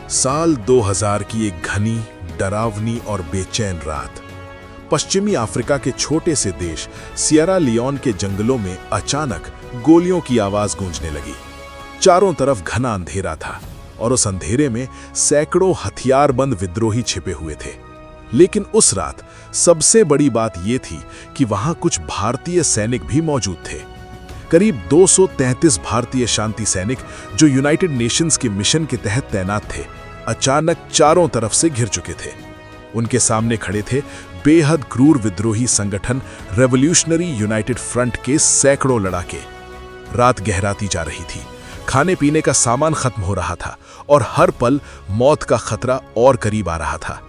साल 2000 की एक घनी, डरावनी और बेचैन रात। पश्चिमी अफ्रीका के छोटे से देश सियरा लियोन के जंगलों में अचानक गोलियों की आवाज गूंजने लगी। चारों तरफ घना अंधेरा था और उस अंधेरे में सैकड़ों हथियारबंद विद्रोही छिपे हुए थे। लेकिन उस रात सबसे बड़ी बात यह थी कि वहां कुछ भारतीय सैनिक भी मौजूद थे। करीब 233 भारतीय शांति सैनिक जो यूनाइटेड नेशंस के मिशन के तहत तैनात थे, अचानक चारों तरफ से घिर चुके थे। उनके सामने खड़े थे बेहद क्रूर विद्रोही संगठन रेवोल्यूशनरी यूनाइटेड फ्रंट के सैकड़ों लड़ाके। रात गहराती जा रही थी, खाने पीने का सामान खत्म हो रहा था और हर पल मौत का खतरा और करीब आ रहा था।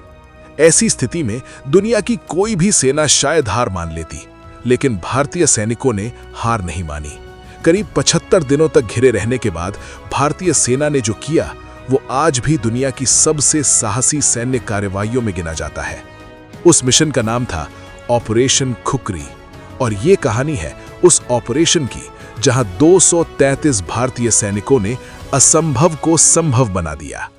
ऐसी स्थिति में दुनिया की कोई भी सेना शायद हार मान लेती, लेकिन भारतीय सैनिकों ने हार नहीं मानी। करीब 75 दिनों तक घिरे रहने के बाद भारतीय सेना ने जो किया वो आज भी दुनिया की सबसे साहसी सैन्य कार्रवाइयों में गिना जाता है। उस मिशन का नाम था ऑपरेशन खुकरी और ये कहानी है उस ऑपरेशन की जहां 233 भारतीय सैनिकों ने असंभव को संभव बना दिया।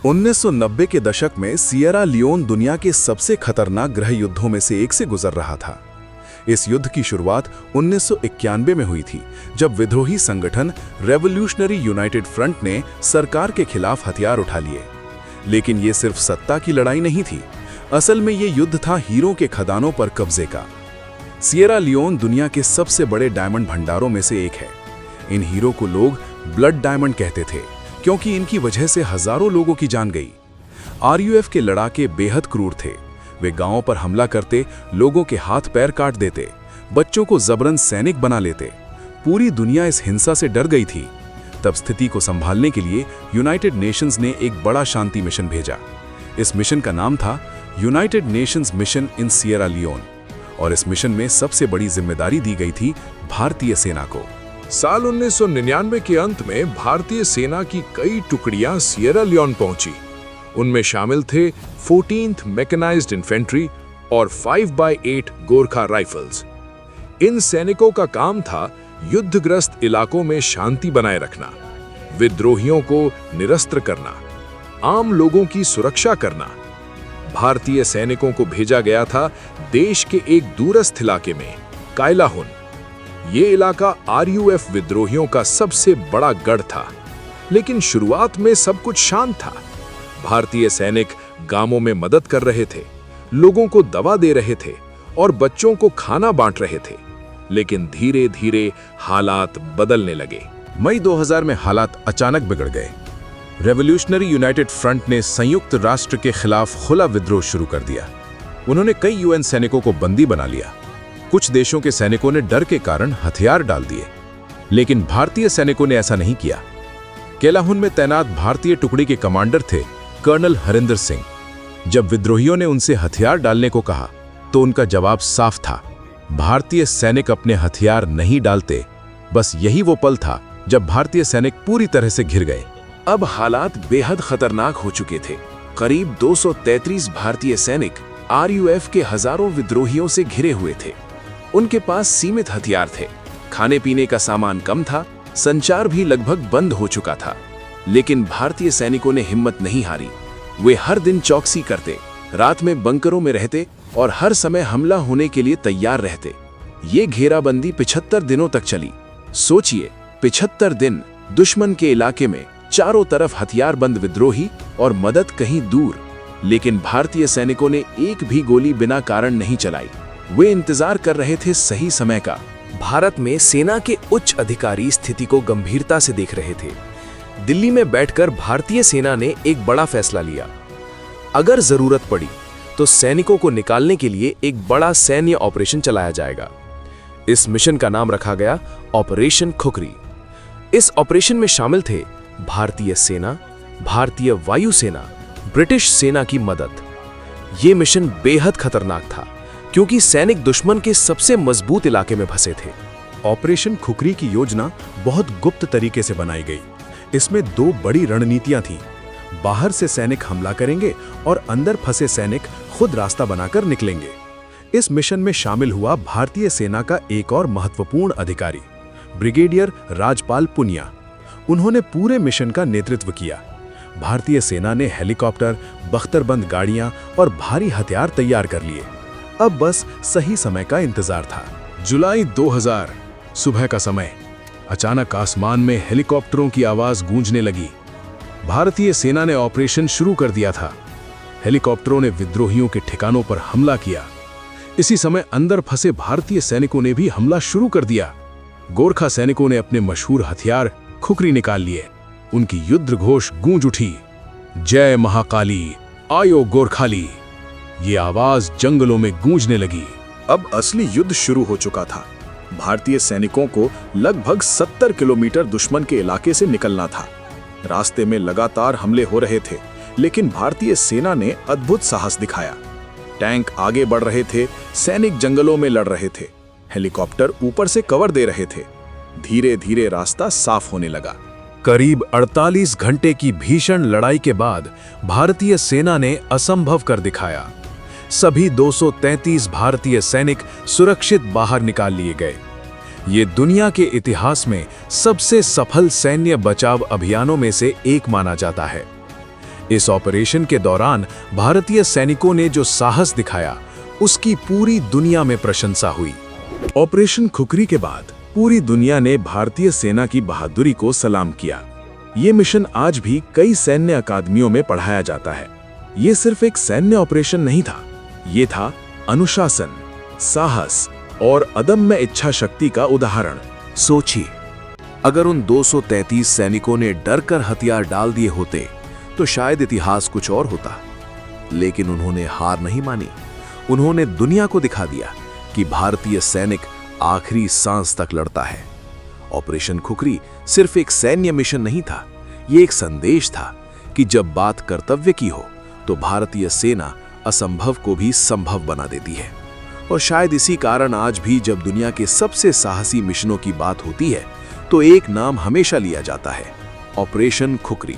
1990 के दशक में सियरा लियोन दुनिया के सबसे खतरनाक गृह युद्धों में से एक से गुजर रहा था। इस युद्ध की शुरुआत 1991 में हुई थी, जब विद्रोही संगठन रेवोल्यूशनरी यूनाइटेड फ्रंट ने सरकार के खिलाफ हथियार उठा लिए। लेकिन ये सिर्फ सत्ता की लड़ाई नहीं थी, असल में ये युद्ध था हीरों के खदानों पर कब्जे का। सियरा लियोन दुनिया के सबसे बड़े डायमंड भंडारों में से एक है। इन हीरो को लोग ब्लड डायमंड कहते थे, क्योंकि इनकी वजह से हजारों लोगों की जान गई। आरयूएफ के लड़ाके बेहद क्रूर थे। वे गांवों पर हमला करते, लोगों के हाथ पैर काट देते, बच्चों को जबरन सैनिक बना लेते। पूरी दुनिया इस हिंसा से डर गई थी। तब स्थिति को संभालने के लिए यूनाइटेड नेशंस ने एक बड़ा शांति मिशन भेजा। इस मिशन का नाम था United Nations mission in Sierra Leone और इस मिशन में सबसे बड़ी जिम्मेदारी दी गई थी भारतीय सेना को। साल 1999 के अंत में भारतीय सेना की कई टुकड़ियां सियरा लियोन पहुंची। उनमें शामिल थे 14th मैकेनाइज्ड इन्फेंट्री और 5x8 गोरखा राइफल्स। इन सैनिकों का काम था युद्धग्रस्त इलाकों में शांति बनाए रखना, विद्रोहियों को निरस्त्र करना, आम लोगों की सुरक्षा करना। भारतीय सैनिकों को भेजा गया था देश के एक दूरस्थ इलाके में, कायलाहुन। ये इलाका आरयूएफ विद्रोहियों का सबसे बड़ा गढ़ था। लेकिन शुरुआत में सब कुछ शांत था। भारतीय सैनिक गांवों में मदद कर रहे थे, लोगों को दवा दे रहे थे और बच्चों को खाना बांट रहे थे। लेकिन धीरे धीरे हालात बदलने लगे। मई 2000 में हालात अचानक बिगड़ गए। रेवोल्यूशनरी यूनाइटेड फ्रंट ने संयुक्त राष्ट्र के खिलाफ खुला विद्रोह शुरू कर दिया। उन्होंने कई यूएन सैनिकों को बंदी बना लिया। कुछ देशों के सैनिकों ने डर के कारण हथियार डाल दिए, लेकिन भारतीय सैनिकों ने ऐसा नहीं किया। कैलाहुन में तैनात भारतीय टुकड़ी के कमांडर थे कर्नल हरिंदर सिंह। जब विद्रोहियों ने उनसे हथियार डालने को कहा तो उनका जवाब साफ था, भारतीय सैनिक अपने हथियार नहीं डालते। बस यही वो पल था जब भारतीय सैनिक पूरी तरह से घिर गए। अब हालात बेहद खतरनाक हो चुके थे। करीब 233 भारतीय सैनिक आरयूएफ के हजारों विद्रोहियों से घिरे हुए थे। उनके पास सीमित हथियार थे, खाने पीने का सामान कम था, संचार भी लगभग बंद हो चुका था। लेकिन भारतीय सैनिकों ने हिम्मत नहीं हारी। वे हर दिन चौकसी करते, रात में बंकरों में रहते और हर समय हमला होने के लिए तैयार रहते। ये घेराबंदी 75 दिनों तक चली। सोचिए, 75 दिन दुश्मन के इलाके में, चारों तरफ हथियारबंद विद्रोही और मदद कहीं दूर। लेकिन भारतीय सैनिकों ने एक भी गोली बिना कारण नहीं चलाई। वे इंतजार कर रहे थे सही समय का। भारत में सेना के उच्च अधिकारी स्थिति को गंभीरता से देख रहे थे। दिल्ली में बैठकर भारतीय सेना ने एक बड़ा फैसला लिया। अगर जरूरत पड़ी तो सैनिकों को निकालने के लिए एक बड़ा सैन्य ऑपरेशन चलाया जाएगा। इस मिशन का नाम रखा गया ऑपरेशन खुकरी। इस ऑपरेशन में शामिल थे भारतीय सेना, भारतीय वायुसेना, ब्रिटिश सेना की मदद। यह मिशन बेहद खतरनाक था क्योंकि सैनिक दुश्मन के सबसे मजबूत इलाके में फंसे थे। ऑपरेशन खुकरी की योजना बहुत गुप्त तरीके से बनाई गई। इसमें दो बड़ी रणनीतियां थीं। बाहर से सैनिक हमला करेंगे और अंदर फंसे सैनिक खुद रास्ता बनाकर निकलेंगे। इस मिशन में शामिल हुआ भारतीय सेना का एक और महत्वपूर्ण अधिकारी, ब्रिगेडियर राजपाल पुनिया। उन्होंने पूरे मिशन का नेतृत्व किया। भारतीय सेना ने हेलीकॉप्टर, बख्तरबंद गाड़ियां और भारी हथियार तैयार कर लिए। अब बस सही समय का इंतजार था। जुलाई 2000 सुबह का समय। अचानक आसमान में हेलीकॉप्टरों की आवाज गूंजने लगी। भारतीय सेना ने ऑपरेशन शुरू कर दिया था। हेलीकॉप्टरों ने विद्रोहियों के ठिकानों पर हमला किया। इसी समय अंदर फंसे भारतीय सैनिकों ने भी हमला शुरू कर दिया। गोरखा सैनिकों ने अपने मशहूर हथियार खुखरी निकाल लिए। उनकी युद्ध घोष गूंज उठी, जय महाकाली, आयो गोरखाली। ये आवाज जंगलों में गूंजने लगी। अब असली युद्ध शुरू हो चुका था। भारतीय सैनिकों को लगभग 70 किलोमीटर दुश्मन के इलाके से निकलना था। रास्ते में लगातार हमले हो रहे थे, लेकिन भारतीय सेना ने अद्भुत साहस दिखाया। टैंक आगे बढ़ रहे थे, सैनिक जंगलों में लड़ रहे थे, हेलीकॉप्टर ऊपर से कवर दे रहे थे। धीरे धीरे रास्ता साफ होने लगा। करीब 48 घंटे की भीषण लड़ाई के बाद भारतीय सेना ने असंभव कर दिखाया। सभी 233 भारतीय सैनिक सुरक्षित बाहर निकाल लिए गए। ये दुनिया के इतिहास में सबसे सफल सैन्य बचाव अभियानों में से एक माना जाता है। इस ऑपरेशन के दौरान भारतीय सैनिकों ने जो साहस दिखाया, उसकी पूरी दुनिया में प्रशंसा हुई। ऑपरेशन खुखरी के बाद पूरी दुनिया ने भारतीय सेना की बहादुरी को सलाम किया। ये मिशन आज भी कई सैन्य अकादमियों में पढ़ाया जाता है। ये सिर्फ एक सैन्य ऑपरेशन नहीं था, ये था अनुशासन, साहस और अदम्य इच्छा शक्ति का उदाहरण। सोचिए, अगर उन 233 सैनिकों ने डर कर हथियार डाल दिए होते तो शायद इतिहास कुछ और होता। लेकिन उन्होंने हार नहीं मानी। उन्होंने दुनिया को दिखा दिया कि भारतीय सैनिक आखिरी सांस तक लड़ता है। ऑपरेशन खुखरी सिर्फ एक सैन्य मिशन नहीं था, ये एक संदेश था कि जब बात कर्तव्य की हो तो भारतीय सेना असंभव को भी संभव बना देती है। और शायद इसी कारण आज भी जब दुनिया के सबसे साहसी मिशनों की बात होती है तो एक नाम हमेशा लिया जाता है, ऑपरेशन खुखरी।